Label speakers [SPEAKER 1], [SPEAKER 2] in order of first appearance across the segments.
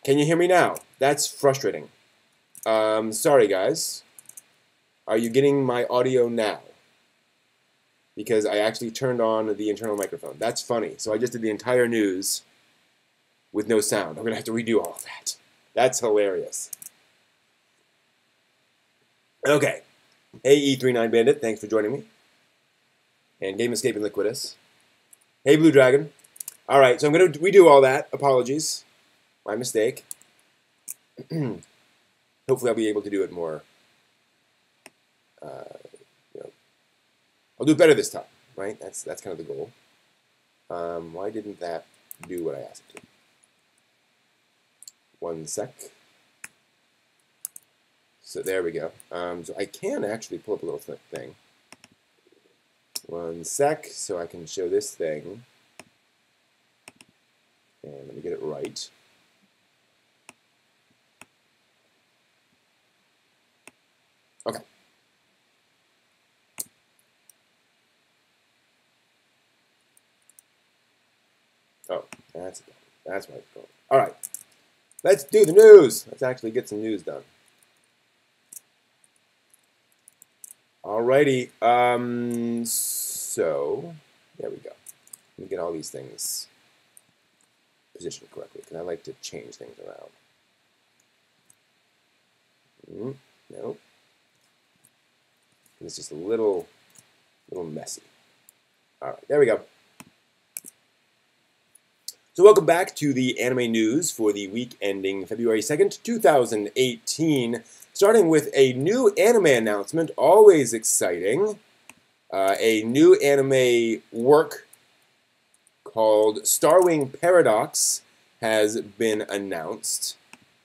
[SPEAKER 1] Can you hear me now? That's frustrating. Sorry, guys. Are you getting my audio now? Because I actually turned on the internal microphone. That's funny. So I just did the entire news with no sound. I'm going to have to redo all of that. That's hilarious. Okay. Hey, E39 Bandit, thanks for joining me. And Game Escape and Liquidus. Hey, Blue Dragon. All right, so I'm going to redo all that. Apologies. My mistake. Hopefully I'll be able to do it more. I'll do it better this time, right? That's kind of the goal. Why didn't that do what I asked it to? One sec. So there we go. So I can actually pull up a little thing. One sec, so I can show this thing. And let me get it right. Okay. Oh, that's why it's going. All right. Let's do the news. Let's actually get some news done. Alrighty. So there we go. Let me get all these things positioned correctly because I like to change things around. No. It's just a little messy. All right, there we go. So welcome back to the anime news for the week ending February 2nd, 2018. Starting with a new anime announcement, always exciting. A new anime work called Starwing Paradox has been announced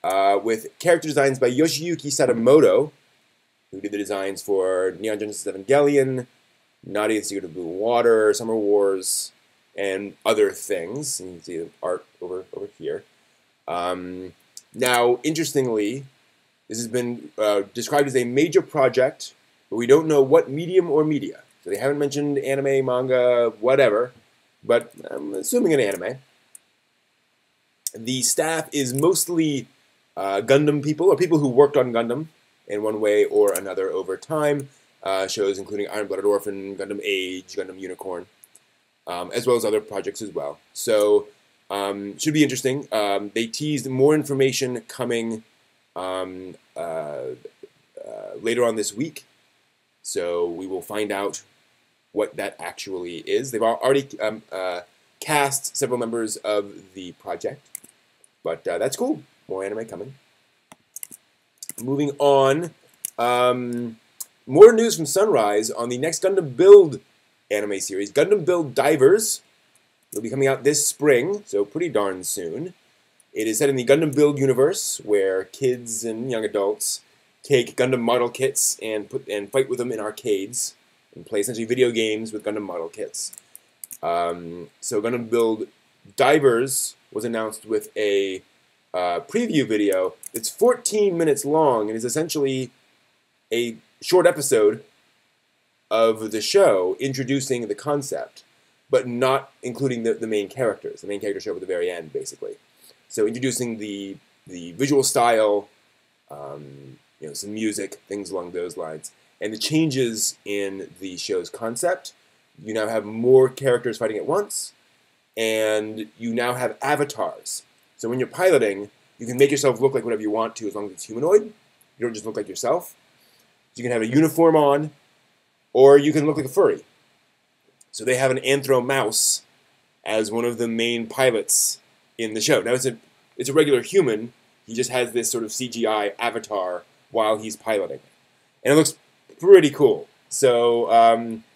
[SPEAKER 1] with character designs by Yoshiyuki Sadamoto, who did the designs for Neon Genesis Evangelion, Naughty and Secret of Blue Water, Summer Wars, and other things. And you can see the art over here. Now, interestingly, this has been described as a major project, but we don't know what medium or media. So they haven't mentioned anime, manga, whatever, but I'm assuming an anime. The staff is mostly Gundam people, or people who worked on Gundam in one way or another over time. Shows including Iron-Blooded Orphan, Gundam Age, Gundam Unicorn, as well as other projects as well. So, should be interesting. They teased more information coming later on this week. So we will find out what that actually is. They've already cast several members of the project, but that's cool. More anime coming. Moving on, more news from Sunrise on the next Gundam Build anime series. Gundam Build Divers will be coming out this spring, so pretty darn soon. It is set in the Gundam Build universe, where kids and young adults take Gundam model kits and fight with them in arcades and play essentially video games with Gundam model kits. So Gundam Build Divers was announced with a preview video. It's 14 minutes long and is essentially a short episode of the show introducing the concept, but not including the main characters. The main characters show up at the very end, basically. So introducing the visual style, some music, things along those lines, and the changes in the show's concept. You now have more characters fighting at once, and you now have avatars. So when you're piloting, you can make yourself look like whatever you want to, as long as it's humanoid. You don't just look like yourself. You can have a uniform on, or you can look like a furry. So they have an anthro mouse as one of the main pilots in the show. Now it's a regular human. He just has this sort of CGI avatar while he's piloting, and it looks pretty cool. So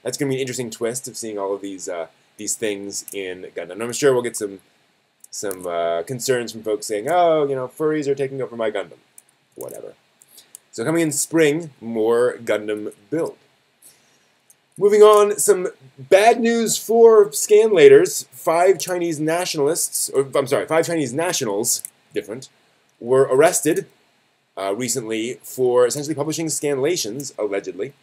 [SPEAKER 1] that's going to be an interesting twist of seeing all of these things in Gundam. And I'm sure we'll get some concerns from folks saying, "Oh, furries are taking over my Gundam," whatever. So coming in spring, more Gundam Build. Moving on, some bad news for scanlators. 5 Chinese nationals, were arrested recently for essentially publishing scanlations, allegedly.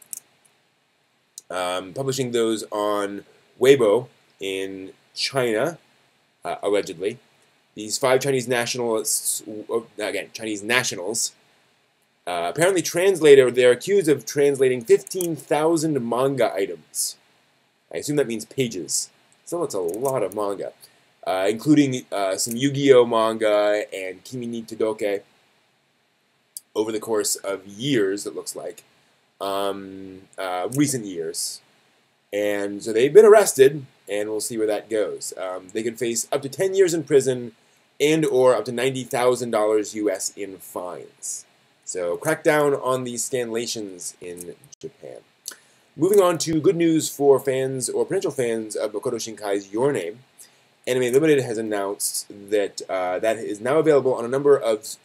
[SPEAKER 1] Publishing those on Weibo in China, allegedly. These 5 Chinese nationalists, again, Chinese nationals, apparently they're accused of translating 15,000 manga items. I assume that means pages. So that's a lot of manga, including some Yu-Gi-Oh manga and Kimi ni Todoke over the course of years, it looks like, recent years. And so they've been arrested, and we'll see where that goes. They could face up to 10 years in prison and or up to $90,000 US in fines. So crack down on these scanlations in Japan. Moving on to good news for fans or potential fans of Makoto Shinkai's Your Name. Anime Limited has announced that that is now available on a number of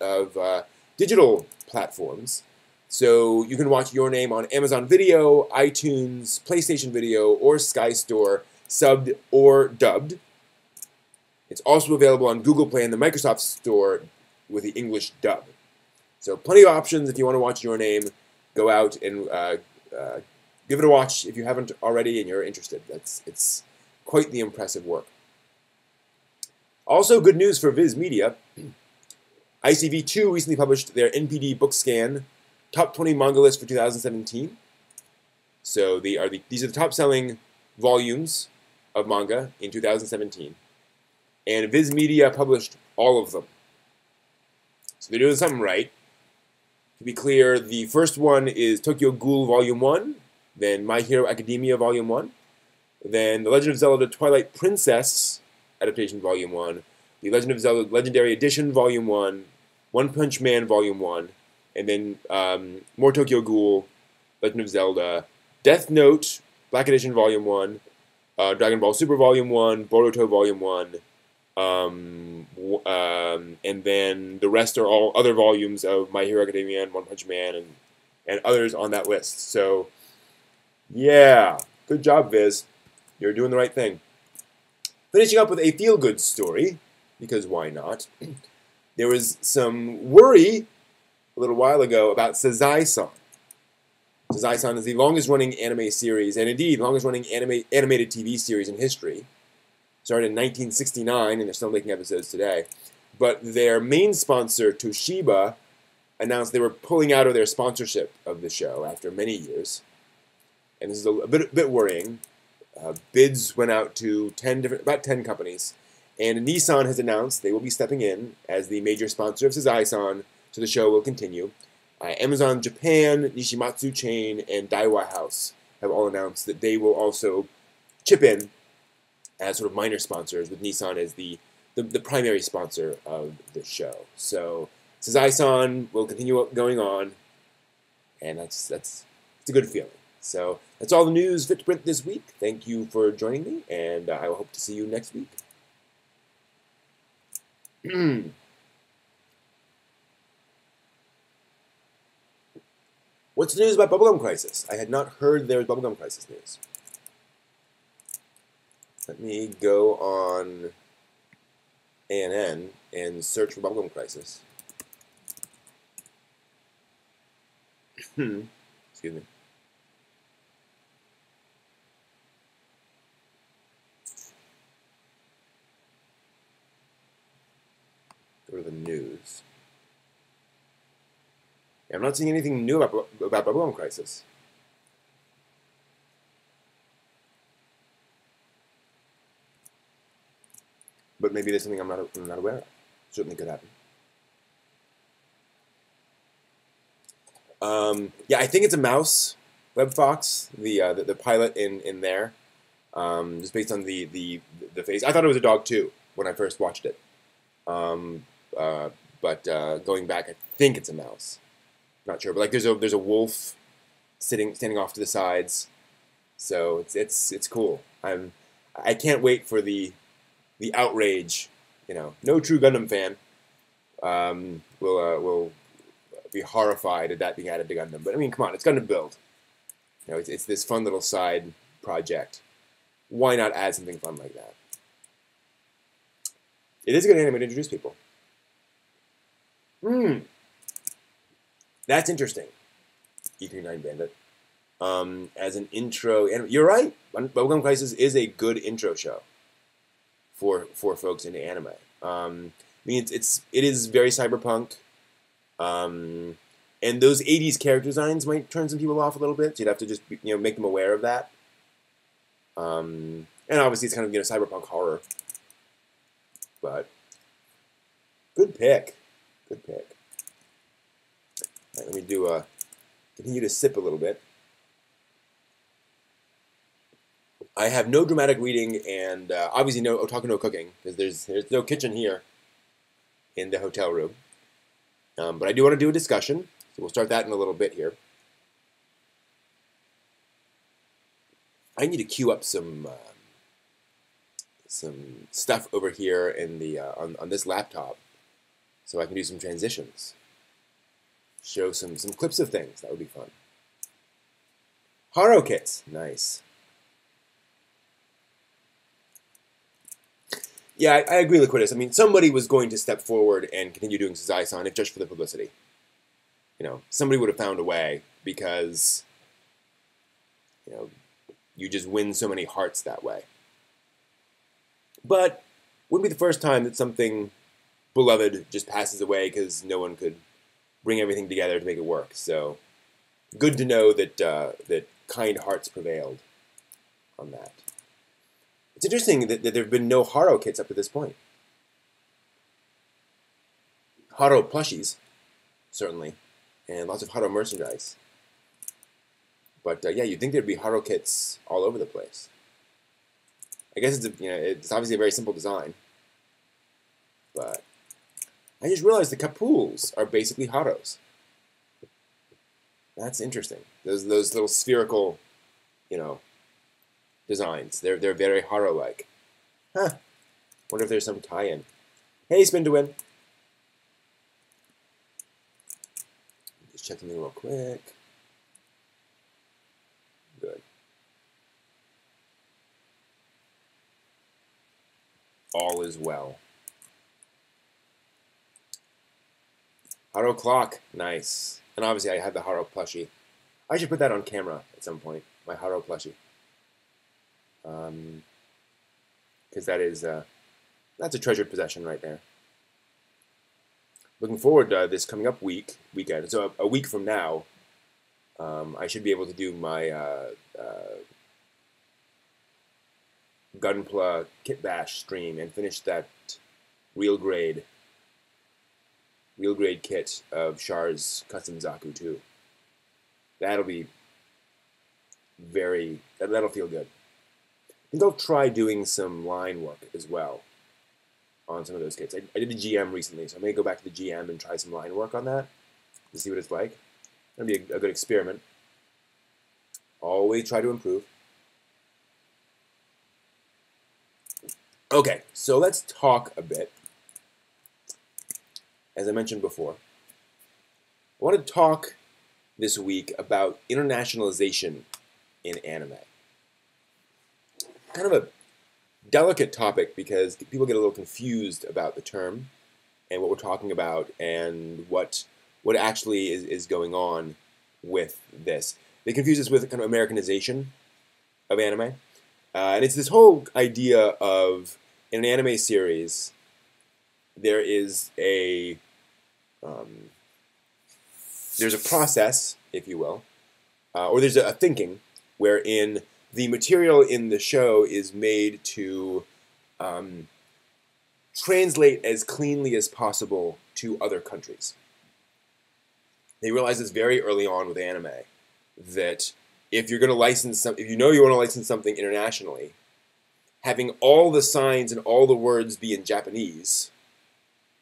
[SPEAKER 1] digital platforms. So you can watch Your Name on Amazon Video, iTunes, PlayStation Video, or Sky Store, subbed or dubbed. It's also available on Google Play and the Microsoft Store with the English dub. So plenty of options if you want to watch Your Name. Go out and give it a watch if you haven't already and you're interested. It's quite the impressive work. Also, good news for Viz Media. ICV2 recently published their NPD book scan top 20 manga list for 2017. So these are the top-selling volumes of manga in 2017. And Viz Media published all of them. So they're doing something right. To be clear, the first one is Tokyo Ghoul Volume 1, then My Hero Academia Volume 1, then The Legend of Zelda Twilight Princess Adaptation Volume 1, The Legend of Zelda Legendary Edition Volume 1, One Punch Man Volume 1, and then more Tokyo Ghoul, Legend of Zelda, Death Note, Black Edition Volume 1, Dragon Ball Super Volume 1, Boruto Volume 1, and then the rest are all other volumes of My Hero Academia and One Punch Man and others on that list. So, yeah, good job, Viz. You're doing the right thing. Finishing up with a feel-good story, because why not? There was some worry a little while ago about Sazai-san. Sazai-san is the longest-running anime series, and indeed, longest-running animated TV series in history. Started in 1969, and they're still making episodes today. But their main sponsor, Toshiba, announced they were pulling out of their sponsorship of the show after many years. And this is a bit worrying. Bids went out to about 10 companies. And Nissan has announced they will be stepping in as the major sponsor of Sazai-san, so the show will continue. Amazon Japan, Nishimatsu Chain, and Daiwa House have all announced that they will also chip in as sort of minor sponsors, with Nissan as the primary sponsor of the show. So Sazai-san will continue going on, and it's a good feeling. So that's all the news fit to print this week. Thank you for joining me, and I will hope to see you next week. What's the news about Bubblegum Crisis? I had not heard there was Bubblegum Crisis news. Let me go on ANN and search for Bubblegum Crisis. Excuse me. Go to the news. Yeah, I'm not seeing anything new about Bubblegum Crisis. But maybe there's something I'm not aware of. Certainly could happen. Yeah, I think it's a mouse, WebFox, the pilot in there, just based on the face. I thought it was a dog too when I first watched it. But going back, I think it's a mouse. Not sure, but like there's a wolf standing off to the sides, so it's cool. I can't wait for the outrage. You know, no true Gundam fan will be horrified at that being added to Gundam. But I mean, come on, it's Gundam Build. You know, it's this fun little side project. Why not add something fun like that? It is a good anime to introduce people. That's interesting. E39 Bandit. As an intro, and you're right. Bubblegum Crisis is a good intro show for folks into anime. I mean, it is very cyberpunk. And those 80s character designs might turn some people off a little bit. So you'd have to just make them aware of that. And obviously it's kind of cyberpunk horror. But good pick. Good pick. All right, let me do continue to sip a little bit. I have no dramatic reading and obviously no otaku no cooking because there's no kitchen here in the hotel room. But I do want to do a discussion, so we'll start that in a little bit here. I need to queue up some stuff over here in the on this laptop, so I can do some transitions. Show some clips of things. That would be fun. Haro kits, nice. Yeah, I agree, Liquidus. I mean, somebody was going to step forward and continue doing Sazai-san if just for the publicity. Somebody would have found a way because, you just win so many hearts that way. But wouldn't be the first time that something beloved just passes away because no one could bring everything together to make it work. So, good to know that that kind hearts prevailed on that. It's interesting that there have been no Haro kits up to this point. Haro plushies, certainly, and lots of Haro merchandise. But yeah, you'd think there'd be Haro kits all over the place. I guess it's obviously a very simple design. But I just realized the Kapools are basically Haros. That's interesting. Those little spherical, designs. They're very Haro-like. Huh. Wonder if there's some tie-in. Hey, Spin to Win. Just check something real quick. Good. All is well. Haro clock, nice. And obviously I have the Haro plushie. I should put that on camera at some point. My Haro plushie. Because that's a treasured possession right there. Looking forward to this coming up weekend. So a week from now, I should be able to do my Gunpla Kit Bash stream and finish that real grade kit of Char's Custom Zaku 2. That'll be that'll feel good. I think I'll try doing some line work as well on some of those kits. I did a GM recently, so I may go back to the GM and try some line work on that to see what it's like. That'll be a good experiment. Always try to improve. Okay, so let's talk a bit. As I mentioned before, I want to talk this week about internationalization in anime. Kind of a delicate topic because people get a little confused about the term and what we're talking about and what actually is going on with this. They confuse this with kind of Americanization of anime. And it's this whole idea of, in an anime series, there is there's a process, if you will, or there's a thinking wherein the material in the show is made to translate as cleanly as possible to other countries. They realize this very early on with anime, that if you're going to license if you want to license something internationally, having all the signs and all the words be in Japanese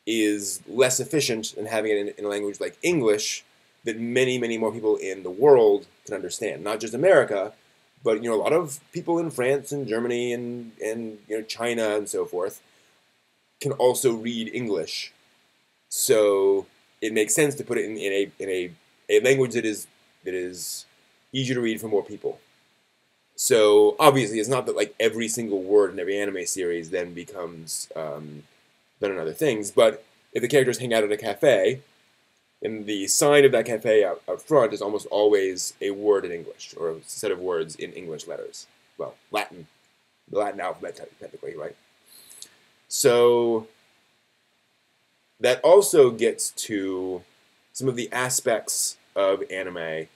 [SPEAKER 1] is less efficient than having it in a language like English that many, many more people in the world can understand. Not just America, but a lot of people in France and Germany and China and so forth can also read English. So it makes sense to put it in a language that is easier to read for more people. So obviously, it's not that like every single word in every anime series then becomes better than other things. But if the characters hang out at a cafe, then the sign of that cafe out front is almost always a word in English or a set of words in English letters. Well, Latin, the Latin alphabet technically, right? So that also gets to some of the aspects of anime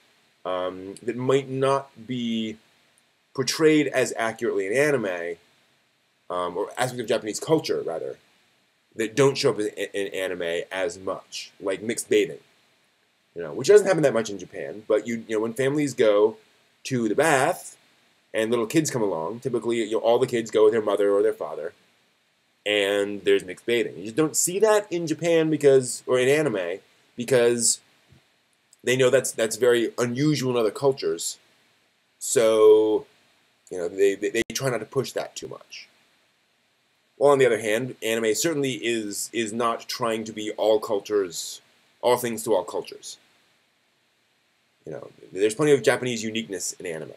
[SPEAKER 1] that might not be portrayed as accurately in anime, or aspects of Japanese culture, rather, that don't show up in anime as much, like mixed bathing, which doesn't happen that much in Japan. But when families go to the bath and little kids come along, typically all the kids go with their mother or their father, and there's mixed bathing. You just don't see that in Japan or in anime because they know that's very unusual in other cultures. So they try not to push that too much. While on the other hand, anime certainly is not trying to be all cultures, all things to all cultures. There's plenty of Japanese uniqueness in anime.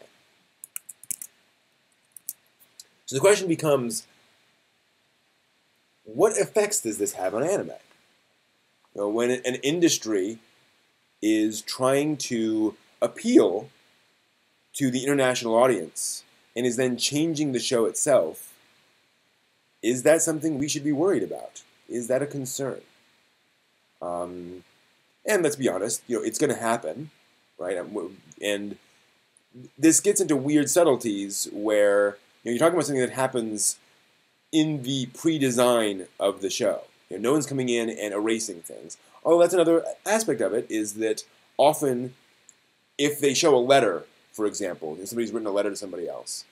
[SPEAKER 1] So the question becomes, what effects does this have on anime? When an industry is trying to appeal to the international audience and is then changing the show itself, is that something we should be worried about? Is that a concern? And let's be honest, it's going to happen, right? And this gets into weird subtleties where you're talking about something that happens in the pre-design of the show. No one's coming in and erasing things. Although that's another aspect of it, is that often if they show a letter, for example, if somebody's written a letter to somebody else,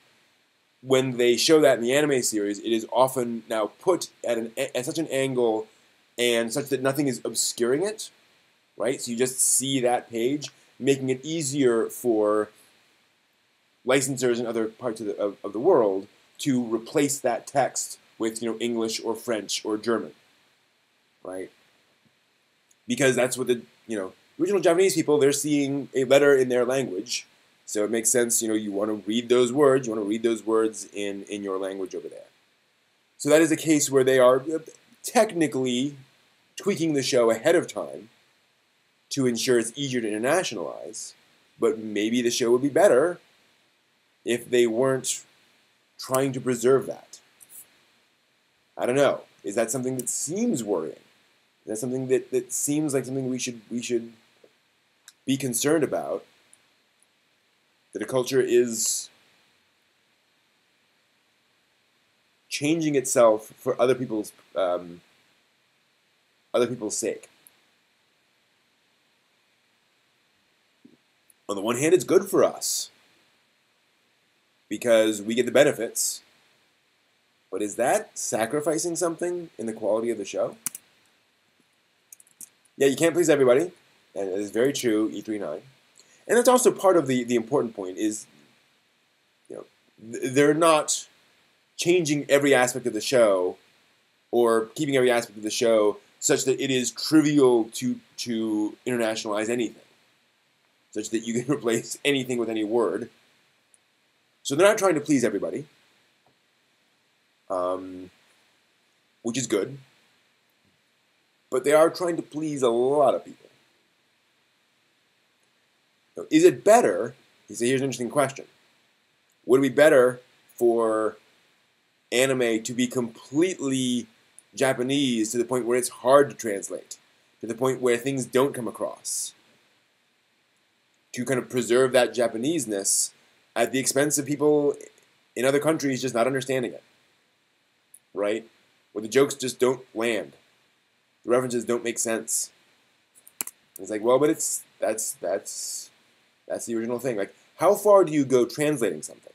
[SPEAKER 1] when they show that in the anime series, it is often now put at such an angle and such that nothing is obscuring it, right? So you just see that page, making it easier for licensors in other parts of the world to replace that text with English or French or German, right? Because that's what the original Japanese people, they're seeing a letter in their language, so it makes sense. You want to read those words. You want to read those words in your language over there. So that is a case where they are technically tweaking the show ahead of time to ensure it's easier to internationalize. But maybe the show would be better if they weren't trying to preserve that. I don't know. Is that something that seems worrying? Is that something that seems like something we should be concerned about? That a culture is changing itself for other people's sake. On the one hand, it's good for us because we get the benefits. But is that sacrificing something in the quality of the show? Yeah, you can't please everybody, and it is very true, E39. And that's also part of the important point is, they're not changing every aspect of the show or keeping every aspect of the show such that it is trivial to internationalize anything, such that you can replace anything with any word. So they're not trying to please everybody, which is good, but they are trying to please a lot of people. So is it better? Here's an interesting question. Would it be better for anime to be completely Japanese to the point where it's hard to translate, to the point where things don't come across, to kind of preserve that Japaneseness at the expense of people in other countries just not understanding it, right? Where the jokes just don't land, the references don't make sense. It's like, well, but that's the original thing. Like, how far do you go translating something?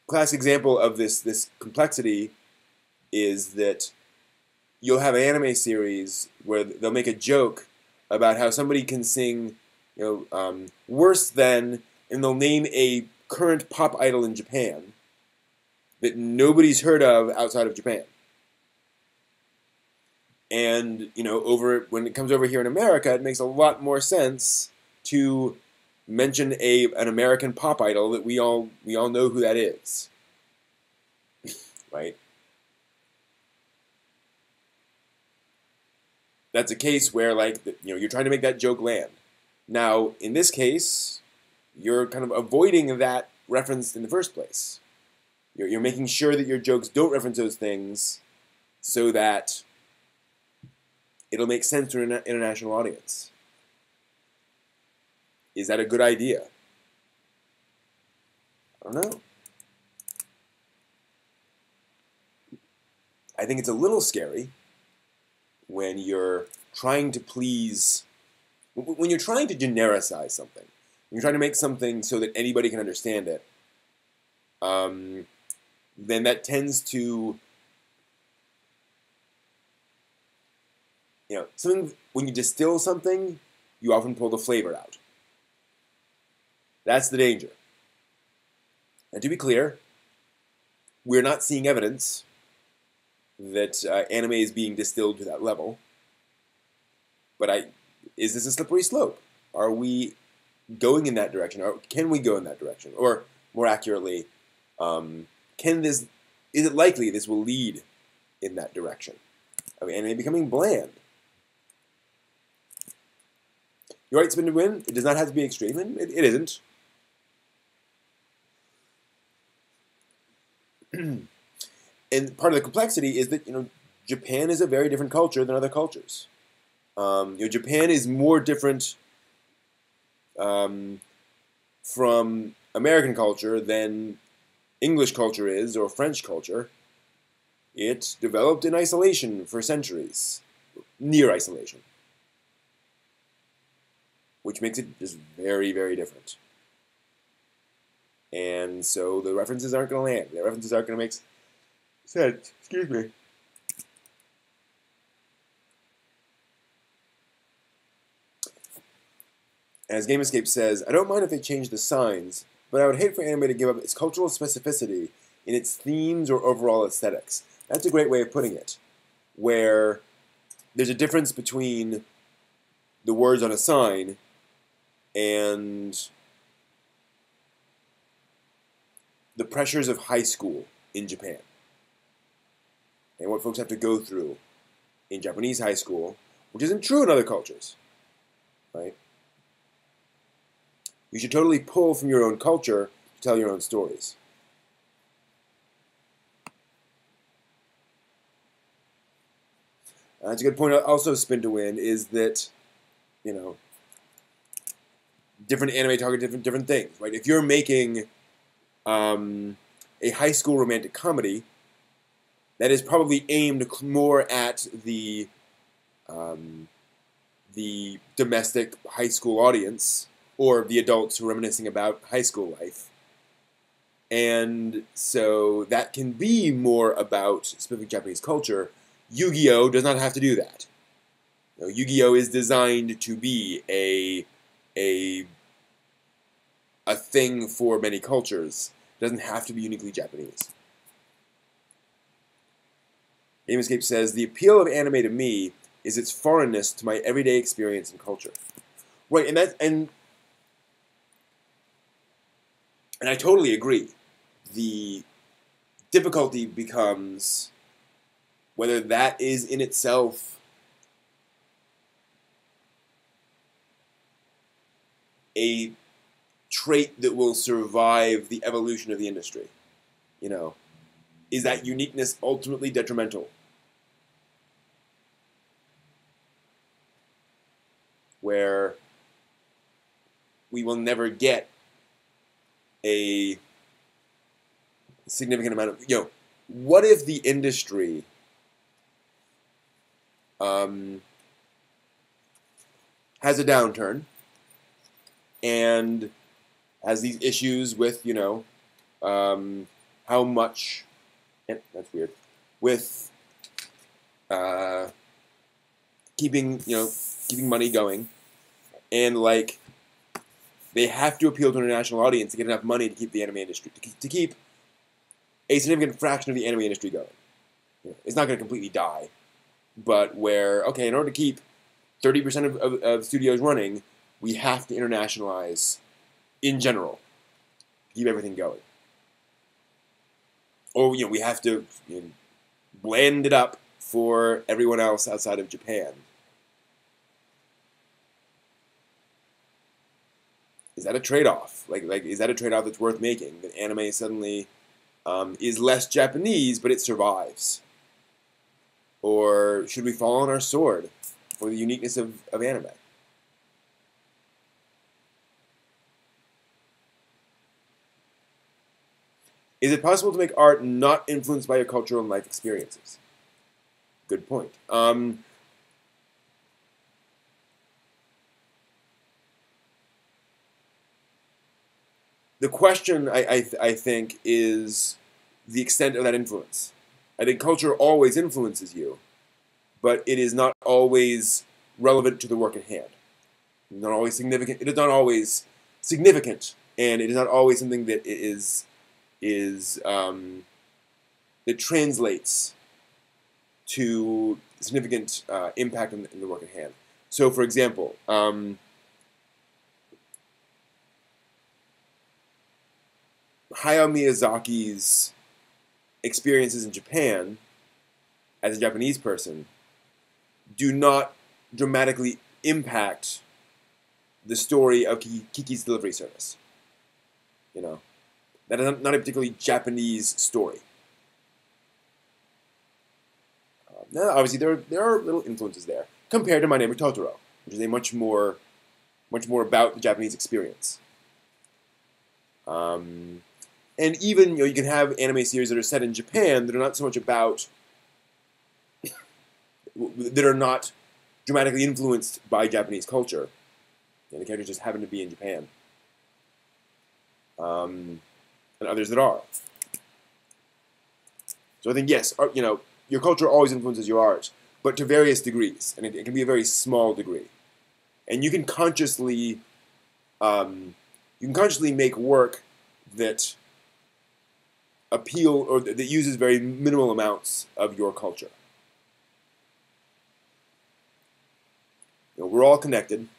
[SPEAKER 1] Classic example of this complexity is that you'll have an anime series where they'll make a joke about how somebody can sing, worse than, and they'll name a current pop idol in Japan that nobody's heard of outside of Japan. And when it comes over here in America, it makes a lot more sense to mention an American pop idol that we all know who that is, right? That's a case where you're trying to make that joke land. Now, in this case, you're kind of avoiding that reference in the first place. You're making sure that your jokes don't reference those things, so that it'll make sense to an international audience. Is that a good idea? I don't know. I think it's a little scary when you're trying to please, when you're trying to genericize something, when you're trying to make something so that anybody can understand it, then that tends to, something, when you distill something, you often pull the flavor out. That's the danger. And to be clear, we're not seeing evidence that anime is being distilled to that level. But is this a slippery slope? Are we going in that direction? Or can we go in that direction? Or more accurately, is it likely this will lead in that direction of anime becoming bland? You're right, spin to win. It does not have to be extreme, and it isn't. And part of the complexity is that Japan is a very different culture than other cultures. Japan is more different from American culture than English culture is, or French culture. It developed in isolation for centuries, near isolation, which makes it just very, very different. And so the references aren't going to land. The references aren't going to make sense. Excuse me. As Game Escape says, I don't mind if they change the signs, but I would hate for anime to give up its cultural specificity in its themes or overall aesthetics. That's a great way of putting it, where there's a difference between the words on a sign and the pressures of high school in Japan, and what folks have to go through in Japanese high school, which isn't true in other cultures, right? You should totally pull from your own culture to tell your own stories. That's a good point. Also, spin to win is that, different anime target different things, right? If you're making a high school romantic comedy, that is probably aimed more at the domestic high school audience, or the adults who are reminiscing about high school life. And so that can be more about specific Japanese culture. Yu-Gi-Oh! Does not have to do that. Yu-Gi-Oh! Is designed to be a thing for many cultures. It doesn't have to be uniquely Japanese. Game Escape says, the appeal of anime to me is its foreignness to my everyday experience and culture. Right, and I totally agree. The difficulty becomes whether that is in itself a trait that will survive the evolution of the industry. Is that uniqueness ultimately detrimental? Where we will never get a significant amount of, what if the industry has a downturn and has these issues with, how much, that's weird, with keeping money going, and they have to appeal to an international audience to get enough money to keep the anime industry, to keep a significant fraction of the anime industry going. It's not going to completely die, but where, in order to keep 30% of studios running, we have to internationalize in general, keep everything going. Or, we have to blend it up for everyone else outside of Japan. Is that a trade-off? Is that a trade-off that's worth making? That anime suddenly is less Japanese, but it survives? Or should we fall on our sword for the uniqueness of anime. Is it possible to make art not influenced by your cultural and life experiences? Good point. The question, I think, is the extent of that influence. I think culture always influences you, but it is not always relevant to the work at hand. Not always significant. It is not always significant, and it is not always something that is that translates to significant impact in the work at hand. So, for example, Hayao Miyazaki's experiences in Japan as a Japanese person do not dramatically impact the story of Kiki's Delivery Service. You know, that is not a particularly Japanese story. Now, obviously, there are little influences there compared to My Neighbor Totoro, which is a much more about the Japanese experience. And even you can have anime series that are set in Japan that are not so much about that are not dramatically influenced by Japanese culture. And the characters just happen to be in Japan. And others that are. So I think yes, art, your culture always influences your art, but to various degrees, and it can be a very small degree. And you can consciously make work that appeal or that uses very minimal amounts of your culture. We're all connected,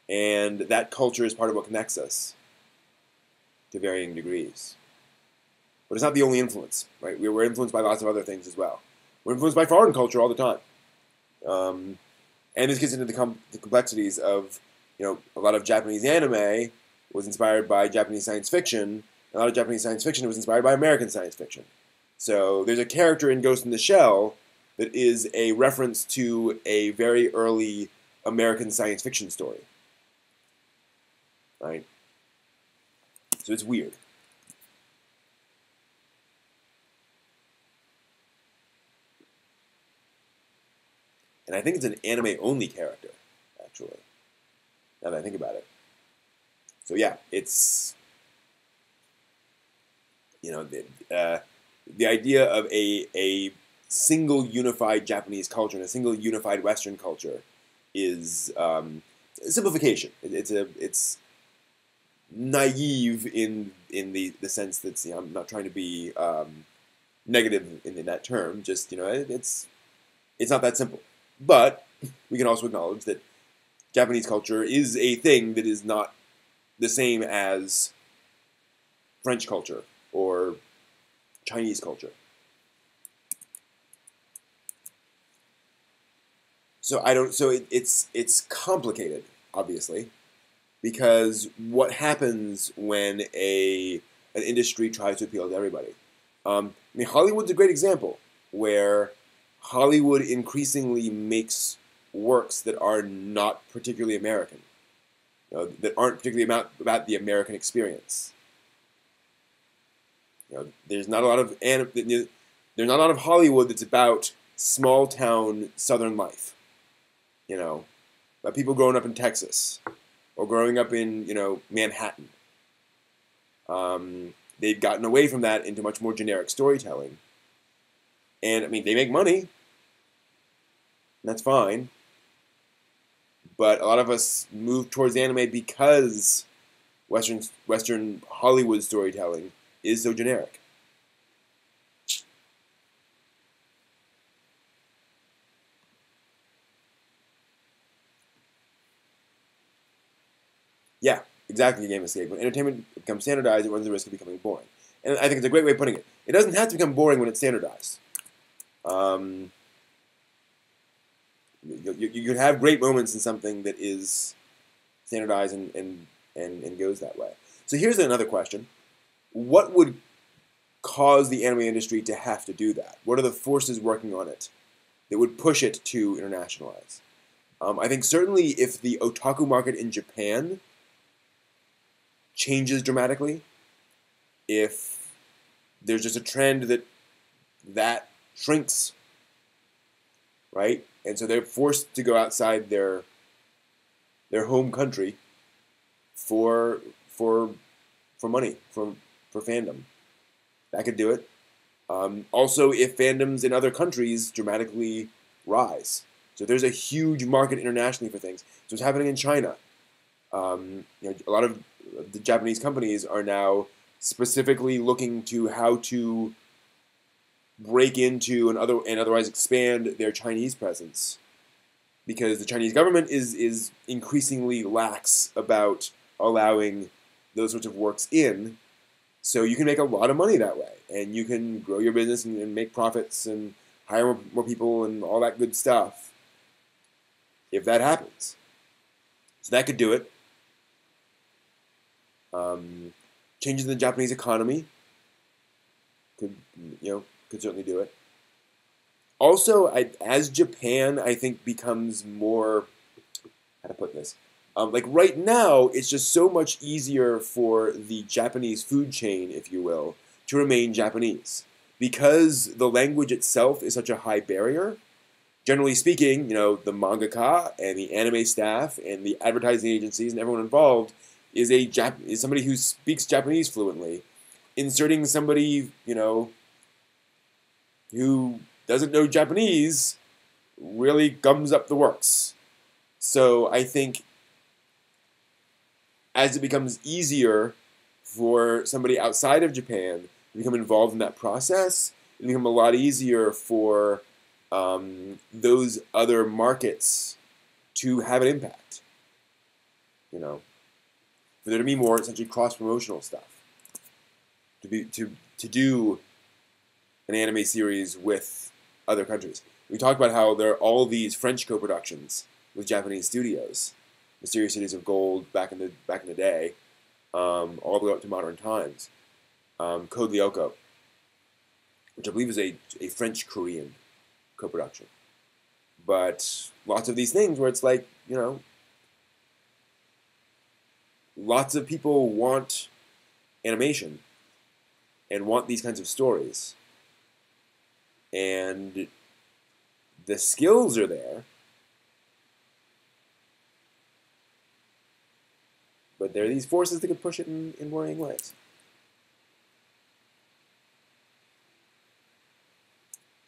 [SPEAKER 1] and that culture is part of what connects us to varying degrees. But it's not the only influence, right? We're influenced by lots of other things as well. We're influenced by foreign culture all the time. And this gets into the complexities of, a lot of Japanese anime was inspired by Japanese science fiction. A lot of Japanese science fiction was inspired by American science fiction. So there's a character in Ghost in the Shell that is a reference to a very early American science fiction story. Right? So it's weird. And I think it's an anime-only character, actually, now that I think about it. So yeah, it's, the idea of a single unified Japanese culture and a single unified Western culture is simplification. It's naive in the sense that I'm not trying to be negative in that term. Just it's not that simple. But we can also acknowledge that Japanese culture is a thing that is not the same as French culture or Chinese culture. So it's complicated, obviously, because what happens when an industry tries to appeal to everybody? Hollywood's a great example where Hollywood increasingly makes works that are not particularly American, that aren't particularly about the American experience. There's not a lot of Hollywood that's about small town Southern life. About people growing up in Texas or growing up in Manhattan. They've gotten away from that into much more generic storytelling. And they make money, and that's fine. But a lot of us move towards anime because Western Hollywood storytelling is so generic. Yeah, exactly, Game Escape. When entertainment becomes standardized, it runs the risk of becoming boring. And I think it's a great way of putting it. It doesn't have to become boring when it's standardized. You could have great moments in something that is standardized and goes that way. So here's another question. What would cause the anime industry to have to do that? What are the forces working on it that would push it to internationalize? I think certainly if the otaku market in Japan changes dramatically, if there's just a trend that shrinks, right? And so they're forced to go outside their home country for for money, for fandom. That could do it. Also, if fandoms in other countries dramatically rise, so there's a huge market internationally for things. So it's happening in China. A lot of the Japanese companies are now specifically looking to how to break into and otherwise expand their Chinese presence, because the Chinese government is increasingly lax about allowing those sorts of works in. So you can make a lot of money that way, and you can grow your business and make profits and hire more people and all that good stuff if that happens. So that could do it. Changes in the Japanese economy could certainly do it. Also, as Japan, I think, becomes more, how to put this, like right now, it's just so much easier for the Japanese food chain, if you will, to remain Japanese. Because the language itself is such a high barrier, generally speaking, the mangaka and the anime staff and the advertising agencies and everyone involved is somebody who speaks Japanese fluently. Inserting somebody, who doesn't know Japanese really gums up the works. So I think as it becomes easier for somebody outside of Japan to become involved in that process, it'll become a lot easier for those other markets to have an impact. For there to be more essentially cross-promotional stuff. To do an anime series with other countries. We talked about how there are all these French co-productions with Japanese studios. Mysterious Cities of Gold back in the day, all the way up to modern times. Code Lyoko, which I believe is a French-Korean co-production. But lots of these things where it's like, lots of people want animation and want these kinds of stories. And the skills are there, but there are these forces that can push it in worrying ways.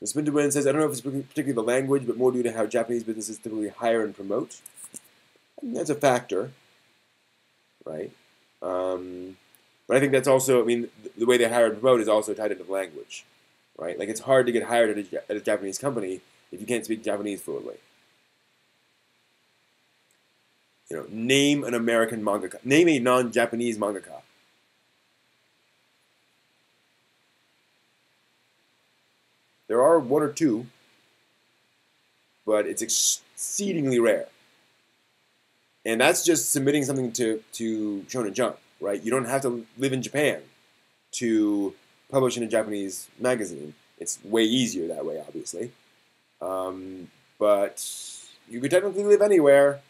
[SPEAKER 1] So Spin to Win says, I don't know if it's particularly the language, but more due to how Japanese businesses typically hire and promote. That's a factor, right? But I think that's also, the way they hire and promote is also tied into the language, right? Like, it's hard to get hired at a Japanese company if you can't speak Japanese fluently. Name an American mangaka. Name a non-Japanese mangaka. There are one or two, but it's exceedingly rare. And that's just submitting something to Shonen Jump, right? You don't have to live in Japan to publish in a Japanese magazine. It's way easier that way, obviously. But you could technically live anywhere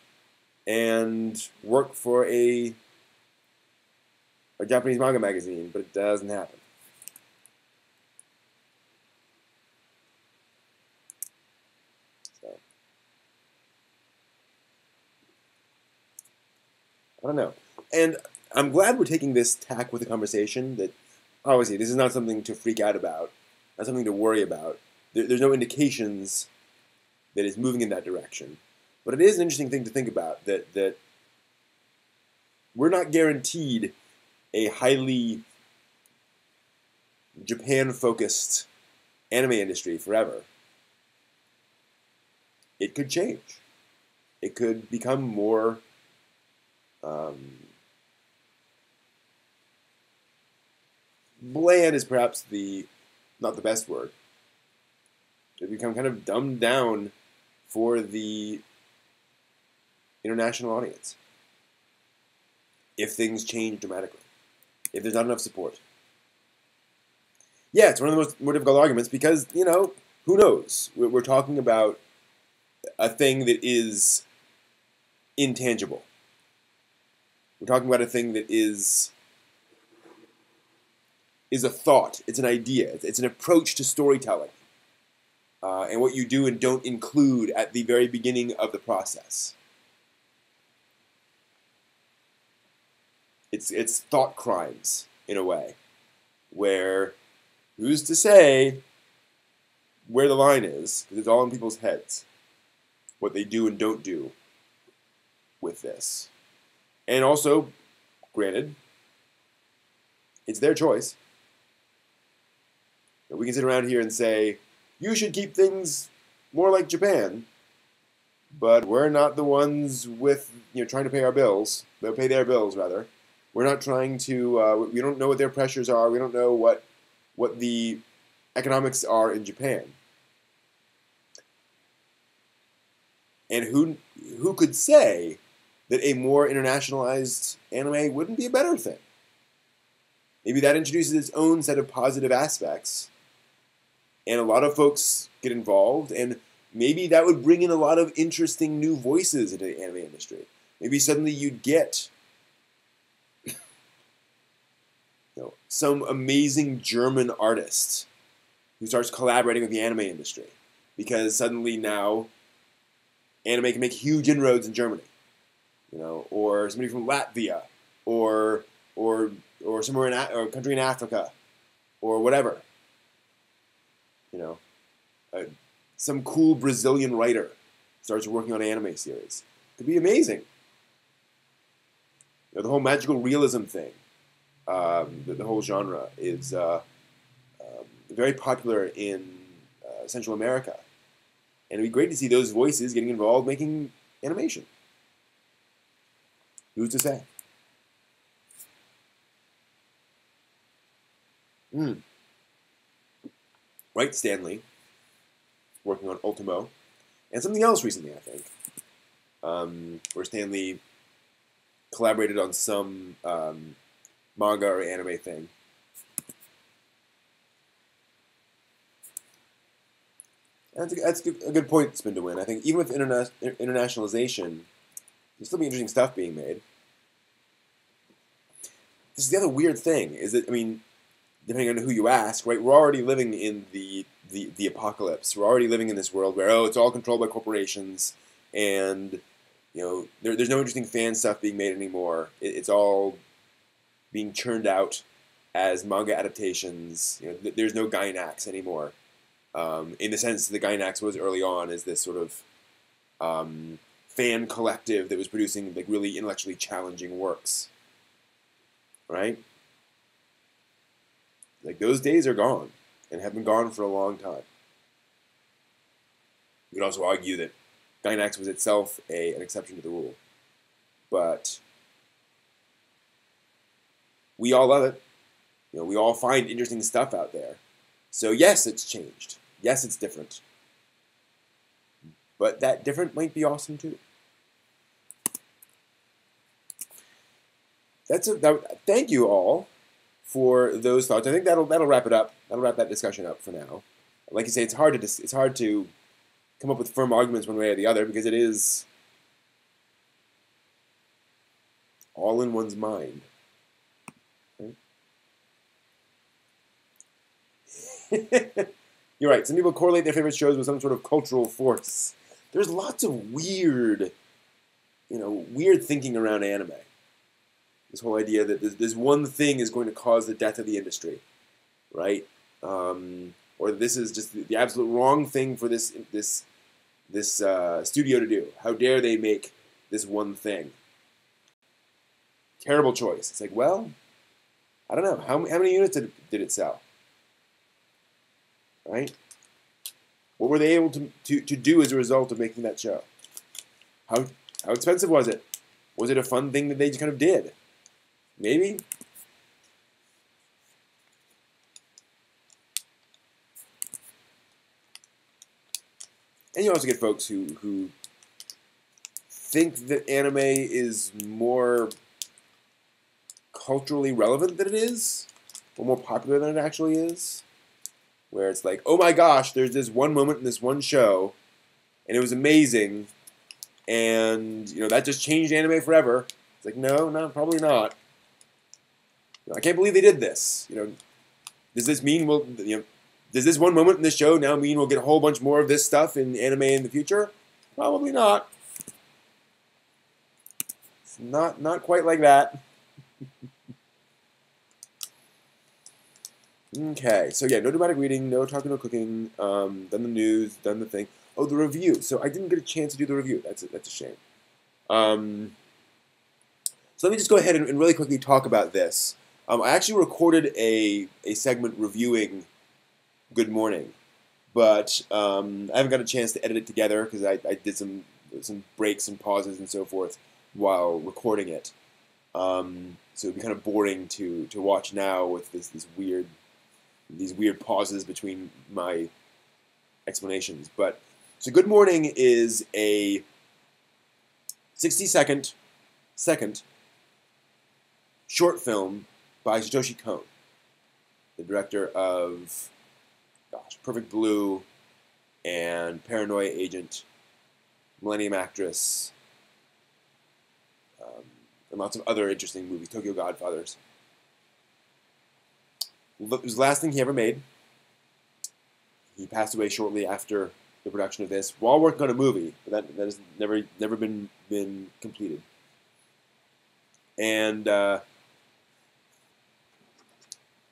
[SPEAKER 1] and work for a Japanese manga magazine, but it doesn't happen. So, I don't know. And I'm glad we're taking this tack with the conversation that, obviously, this is not something to freak out about, not something to worry about. There's no indications that it's moving in that direction. But it is an interesting thing to think about, that we're not guaranteed a highly Japan-focused anime industry forever. It could change. It could become more bland is perhaps not the best word. It become kind of dumbed down for the international audience if things change dramatically, if there's not enough support. Yeah, it's one of the more difficult arguments because, who knows? We're talking about a thing that is intangible. We're talking about a thing that is a thought. It's an idea. It's an approach to storytelling. And what you do and don't include at the very beginning of the process. It's thought crimes, in a way, where who's to say where the line is, because it's all in people's heads, what they do and don't do with this. And also, granted, it's their choice. We can sit around here and say, you should keep things more like Japan, but we're not the ones with, trying to pay our bills. They'll pay their bills, rather. We're not trying to, we don't know what their pressures are. We don't know what the economics are in Japan. And who could say that a more internationalized anime wouldn't be a better thing? Maybe that introduces its own set of positive aspects, and a lot of folks get involved, and maybe that would bring in a lot of interesting new voices into the anime industry. Maybe suddenly you'd get some amazing German artist who starts collaborating with the anime industry, because suddenly now anime can make huge inroads in Germany, or somebody from Latvia, or somewhere or a country in Africa, or whatever. Some cool Brazilian writer starts working on an anime series. Could be amazing. The whole magical realism thing, the whole genre is very popular in Central America. And it'd be great to see those voices getting involved making animation. Who's to say? Right, Stanley, working on Ultimo, and something else recently, I think, where Stanley collaborated on some manga or anime thing. That's a good point, Spin to Win. I think even with internationalization, there's still be interesting stuff being made. This is the other weird thing, is that, depending on who you ask, right, we're already living in the apocalypse. We're already living in this world where, it's all controlled by corporations, and, there's no interesting fan stuff being made anymore. It's all being churned out as manga adaptations. There's no Gainax anymore. In the sense the Gainax was early on as this sort of fan collective that was producing really intellectually challenging works. Right? Those days are gone, and have been gone for a long time. You could also argue that Gainax was itself an exception to the rule. But we all love it. We all find interesting stuff out there. So yes, it's changed. Yes, it's different. But that different might be awesome too. Thank you all for those thoughts. I think that'll wrap it up. That'll wrap that discussion up for now. Like you say, it's hard to come up with firm arguments one way or the other, because it is all in one's mind. Right? You're right. Some people correlate their favorite shows with some sort of cultural force. There's lots of weird thinking around anime. This whole idea that this one thing is going to cause the death of the industry, right? Or this is just the absolute wrong thing for this studio to do. How dare they make this one thing? Terrible choice. It's well, I don't know. How many units did it sell? Right? What were they able to do as a result of making that show? How expensive was it? Was it a fun thing that they just kind of did? Maybe. And you also get folks who think that anime is more culturally relevant than it is, or more popular than it actually is. Where it's oh my gosh, there's this one moment in this one show, and it was amazing, and that just changed anime forever. It's like, no, probably not. I can't believe they did this. Does this mean does this one moment in the show now mean we'll get a whole bunch more of this stuff in anime in the future? Probably not. It's not quite like that. Okay, so yeah, no dramatic reading, no talking, no cooking, done the news, done the thing. Oh, the review. So I didn't get a chance to do the review. That's a shame. So let me just go ahead and really quickly talk about this. I actually recorded a segment reviewing Good Morning, but I haven't got a chance to edit it together because I did some breaks and pauses and so forth while recording it. So it'd be kind of boring to watch now with these weird pauses between my explanations. But so Good Morning is a 60-second short film by Satoshi Kon, the director of Perfect Blue and Paranoia Agent, Millennium Actress, and lots of other interesting movies, Tokyo Godfathers. It was the last thing he ever made. He passed away shortly after the production of this, while working on a movie, but that has never been completed. And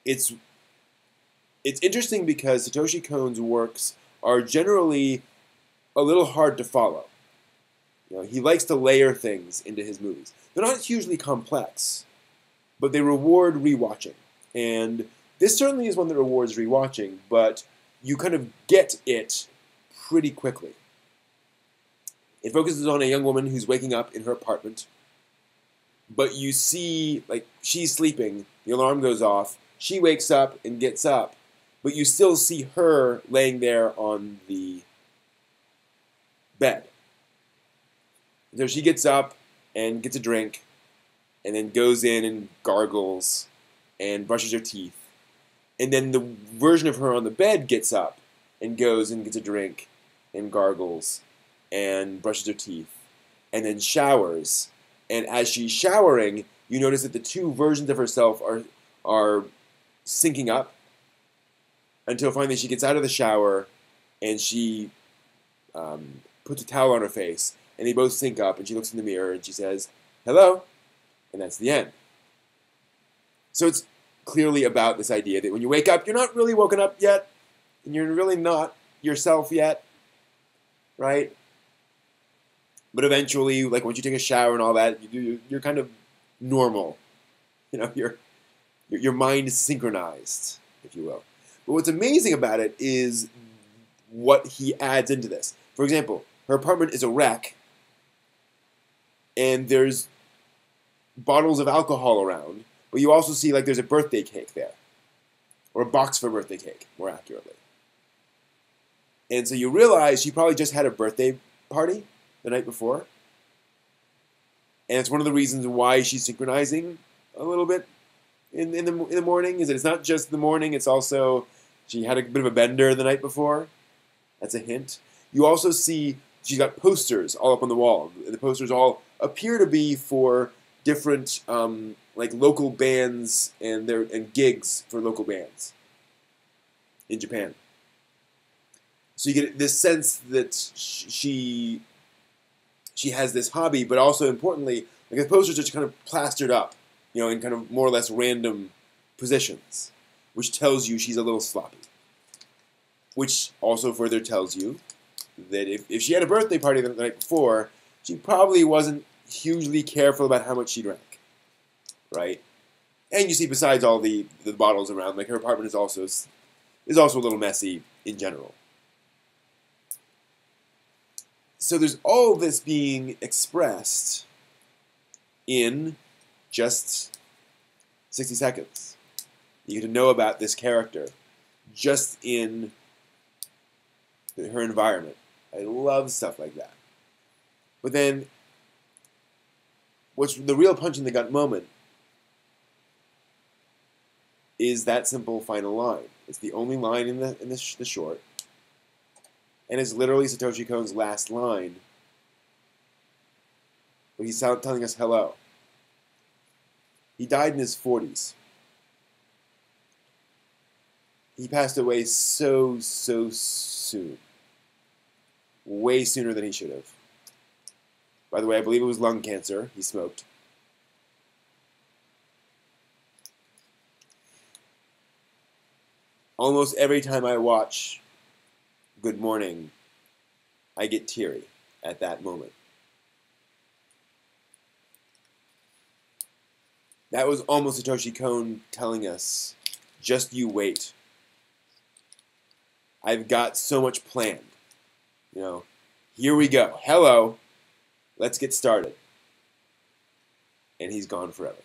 [SPEAKER 1] it's interesting because Satoshi Kon's works are generally a little hard to follow. He likes to layer things into his movies. They're not hugely complex, but they reward rewatching. And this certainly is one that rewards rewatching, but you kind of get it pretty quickly. It focuses on a young woman who's waking up in her apartment, but you see, she's sleeping, the alarm goes off, she wakes up and gets up, but you still see her laying there on the bed. So she gets up and gets a drink, and then goes in and gargles and brushes her teeth. And then the version of her on the bed gets up and goes and gets a drink and gargles and brushes her teeth and then showers. And as she's showering, you notice that the two versions of herself are syncing up until finally she gets out of the shower and she puts a towel on her face, and they both sync up, and she looks in the mirror and she says, "Hello," and that's the end. So it's clearly about this idea that when you wake up, you're not really woken up yet, and you're really not yourself yet, right? But eventually, once you take a shower and all that, you're kind of normal. Your mind is synchronized, if you will. But what's amazing about it is what he adds into this. For example, her apartment is a wreck, and there's bottles of alcohol around, but you also see there's a birthday cake there, or a box for a birthday cake, more accurately. And so you realize she probably just had a birthday party the night before, and it's one of the reasons why she's synchronizing a little bit in the morning, is that it's not just the morning, it's also she had a bit of a bender the night before. That's a hint. You also see she's got posters all up on the wall. The posters all appear to be for different local bands and gigs for local bands in Japan. So you get this sense that she has this hobby, but also importantly, the posters are just kind of plastered up, in kind of more or less random positions, which tells you she's a little sloppy. Which also further tells you that if she had a birthday party the night before, she probably wasn't hugely careful about how much she drank, right? And you see, besides all the bottles around, her apartment is also a little messy in general. So there's all this being expressed in just 60 seconds. You get to know about this character just in her environment. I love stuff like that. But then, what's the real punch in the gut moment is that simple final line. It's the only line in the short, and it's literally Satoshi Kon's last line he's telling us hello. He died in his 40s. He passed away so soon. Way sooner than he should have. By the way, I believe it was lung cancer. He smoked. Almost every time I watch Good Morning, I get teary at that moment. That was almost Satoshi Kon telling us, just you wait. I've got so much planned. You know, here we go. Hello. Let's get started. And he's gone forever.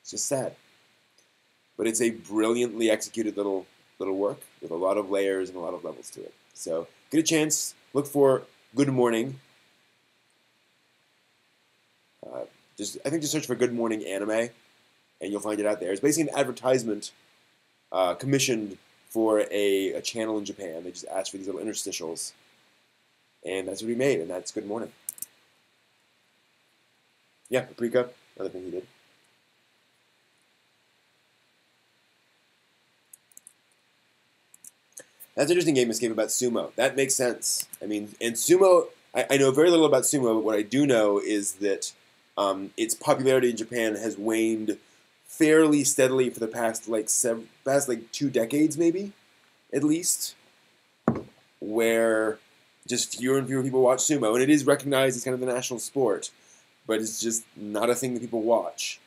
[SPEAKER 1] It's just sad. But it's a brilliantly executed little work with a lot of layers and a lot of levels to it. So get a chance, look for Good Morning. I think just search for Good Morning Anime, and you'll find it out there. It's basically an advertisement commissioned for a channel in Japan. They just asked for these little interstitials, and that's what he made, and that's Good Morning. Yeah, Paprika, another thing he did. That's an interesting game escape about sumo. That makes sense. I mean, and sumo, I know very little about sumo, but what I do know is that its popularity in Japan has waned fairly steadily for the past 2 decades, maybe, at least, where just fewer and fewer people watch sumo, and it is recognized as kind of the national sport, but it's just not a thing that people watch.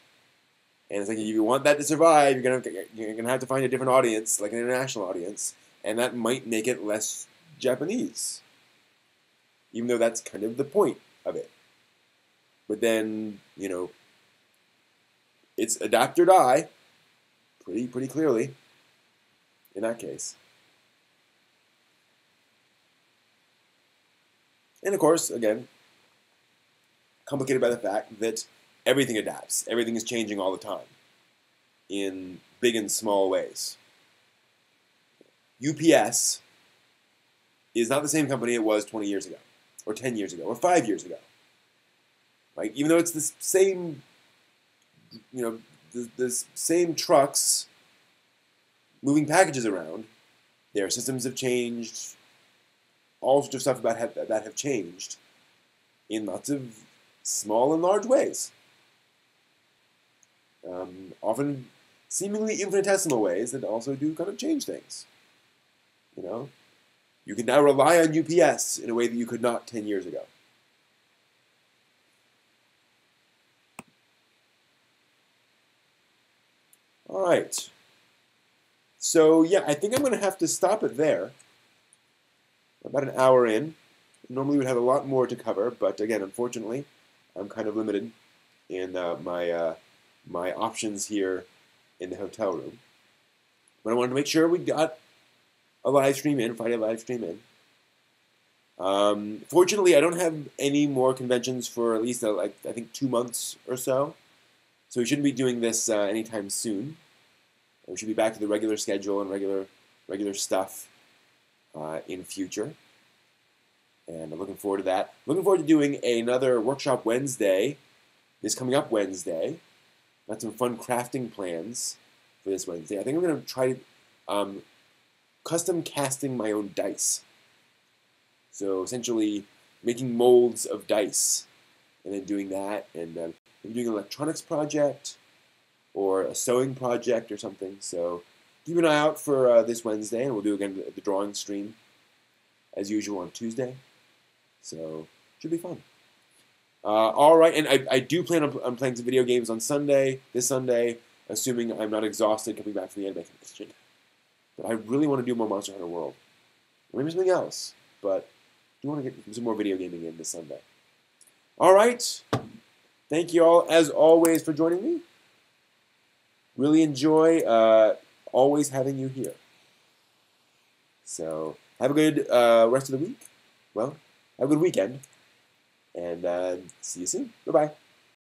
[SPEAKER 1] And it's like, if you want that to survive, you're gonna have to find a different audience, like an international audience, and that might make it less Japanese, even though that's kind of the point of it. But then, you know, it's adapt or die, pretty clearly, in that case. And of course, again, complicated by the fact that everything adapts. Everything is changing all the time, in big and small ways. UPS is not the same company it was 20 years ago, or 10 years ago, or 5 years ago. Like, even though it's the same, you know, the same trucks moving packages around, their systems have changed. All sorts of stuff about that have changed in lots of small and large ways. Often seemingly infinitesimal ways that also do kind of change things. You know, you can now rely on UPS in a way that you could not 10 years ago. All right. So, yeah, I think I'm going to have to stop it there. About an hour in. Normally we'd have a lot more to cover, but again, unfortunately, I'm kind of limited in my options here in the hotel room. But I wanted to make sure we got a live stream in, Friday live stream in. Fortunately, I don't have any more conventions for at least, I think, 2 months or so. So we shouldn't be doing this anytime soon. We should be back to the regular schedule and regular stuff in future. And I'm looking forward to that. Looking forward to doing another Workshop Wednesday, this coming up Wednesday. Got some fun crafting plans for this Wednesday. I think I'm going to try custom casting my own dice. So essentially making molds of dice and then doing that, and maybe doing an electronics project or a sewing project or something. So keep an eye out for this Wednesday, and we'll do again the drawing stream as usual on Tuesday. So should be fun. All right, and I do plan on playing some video games on this Sunday, assuming I'm not exhausted coming back from the anime convention. But I really want to do more Monster Hunter World. Maybe something else, but I do want to get some more video gaming in this Sunday. All right. Thank you all, as always, for joining me. Really enjoy always having you here. So have a good rest of the week. Well, have a good weekend. And see you soon. Bye-bye.